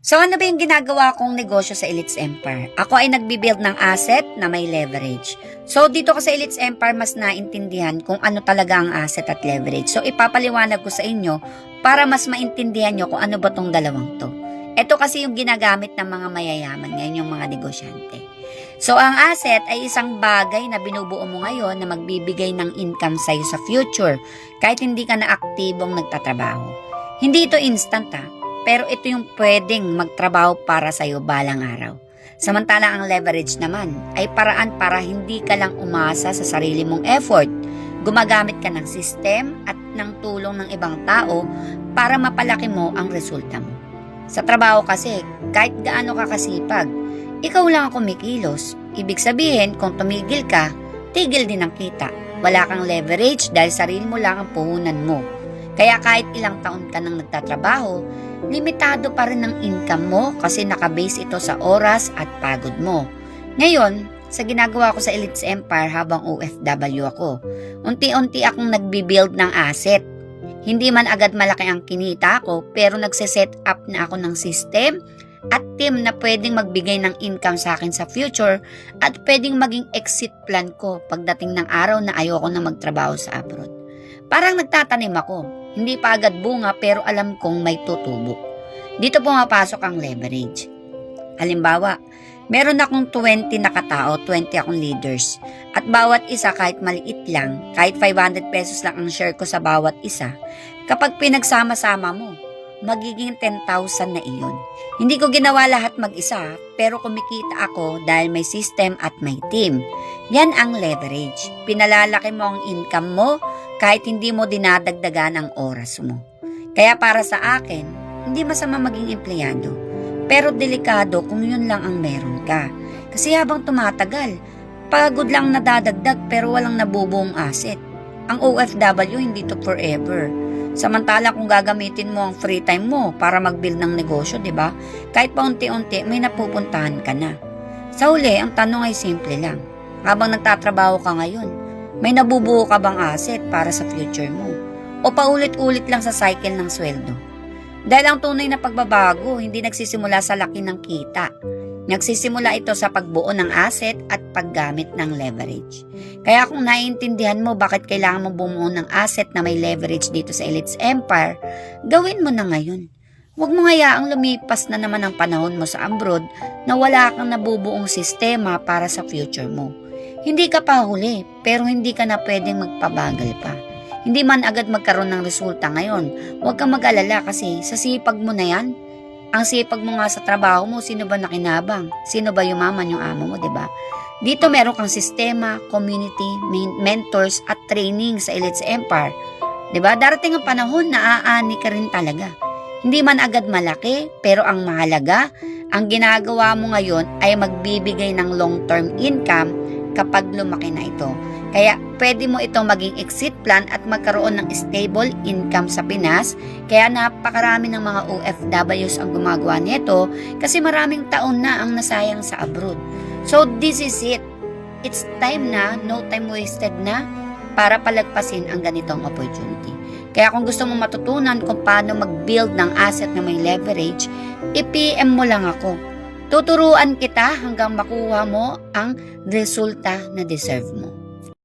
So ano ba yung ginagawa kong negosyo sa Elites Empire? Ako ay nagbibuild ng asset na may leverage. So dito ko sa Elites Empire mas naintindihan kung ano talaga ang asset at leverage. So ipapaliwanag ko sa inyo para mas maintindihan nyo kung ano ba tong dalawang to. Ito kasi yung ginagamit ng mga mayayaman ngayon, yung mga negosyante. So ang asset ay isang bagay na binubuo mo ngayon na magbibigay ng income sa'yo sa future kahit hindi ka na aktibong nagtatrabaho. Hindi ito instant pero ito yung pwedeng magtrabaho para sa'yo balang araw. Samantala ang leverage naman ay paraan para hindi ka lang umasa sa sarili mong effort. Gumagamit ka ng system at ng tulong ng ibang tao para mapalaki mo ang resulta mo. Sa trabaho kasi, kahit gaano ka kasipag, ikaw lang ang kumikilos. Ibig sabihin, kung tumigil ka, tigil din ang kita. Wala kang leverage dahil sarili mo lang ang puhunan mo. Kaya kahit ilang taon ka nang nagtatrabaho, limitado pa rin ang income mo kasi nakabase ito sa oras at pagod mo. Ngayon, sa ginagawa ko sa Elites Empire habang OFW ako, unti-unti akong nagbibuild ng asset. Hindi man agad malaki ang kinita ko pero nagsiset up na ako ng system at team na pwedeng magbigay ng income sa akin sa future at pwedeng maging exit plan ko pagdating ng araw na ayoko na magtrabaho sa abroad. Parang nagtatanim ako. Hindi pa agad bunga pero alam kong may tutubo. Dito pumapasok ang leverage. Halimbawa, meron akong 20 na katao, 20 akong leaders. At bawat isa kahit maliit lang, kahit 500 pesos lang ang share ko sa bawat isa, kapag pinagsama-sama mo, magiging 10,000 na iyon. Hindi ko ginawa lahat mag-isa, pero kumikita ako dahil may system at may team. Yan ang leverage. Pinalalaki mo ang income mo, kahit hindi mo dinadagdagan ang oras mo. Kaya para sa akin, hindi masama maging empleyado. Pero delikado kung yun lang ang meron ka. Kasi habang tumatagal, pagod lang nadadagdag pero walang nabubuong asset. Ang OFW hindi to forever. Samantala kung gagamitin mo ang free time mo para mag-build ng negosyo, di ba? Kahit pa unti-unti, may napupuntahan ka na. Sa huli, ang tanong ay simple lang. Habang nagtatrabaho ka ngayon, may nabubuo ka bang asset para sa future mo? O paulit-ulit lang sa cycle ng sweldo? Dahil ang tunay na pagbabago, hindi nagsisimula sa laki ng kita. Nagsisimula ito sa pagbuo ng asset at paggamit ng leverage. Kaya kung naiintindihan mo bakit kailangan mo bumuo ng asset na may leverage dito sa Elites Empire, gawin mo na ngayon. Huwag mo hayaang lumipas na naman ang panahon mo sa abroad na wala kang nabubuong sistema para sa future mo. Hindi ka pa huli, pero hindi ka na pwedeng magpabagal pa. Hindi man agad magkaroon ng resulta ngayon, huwag kang mag-alala kasi sa sipag mo na yan. Ang sipag mo nga sa trabaho mo, sino ba nakinabang? Sino ba yumaman yung amo mo, diba? Dito meron kang sistema, community, mentors at training sa Elites Empire. Diba? Darating ang panahon na aani ka rin talaga. Hindi man agad malaki, pero ang mahalaga, ang ginagawa mo ngayon ay magbibigay ng long-term income kapag lumaki na ito. Kaya pwede mo itong maging exit plan at magkaroon ng stable income sa Pinas. Kaya napakarami ng mga OFWs ang gumagawa nito kasi maraming taon na ang nasayang sa abroad. So this is it. It's time na, no time wasted na para palagpasin ang ganitong opportunity. Kaya kung gusto mo matutunan kung paano mag-build ng asset na may leverage, i-PM mo lang ako. Tuturuan kita hanggang makuha mo ang resulta na deserve mo.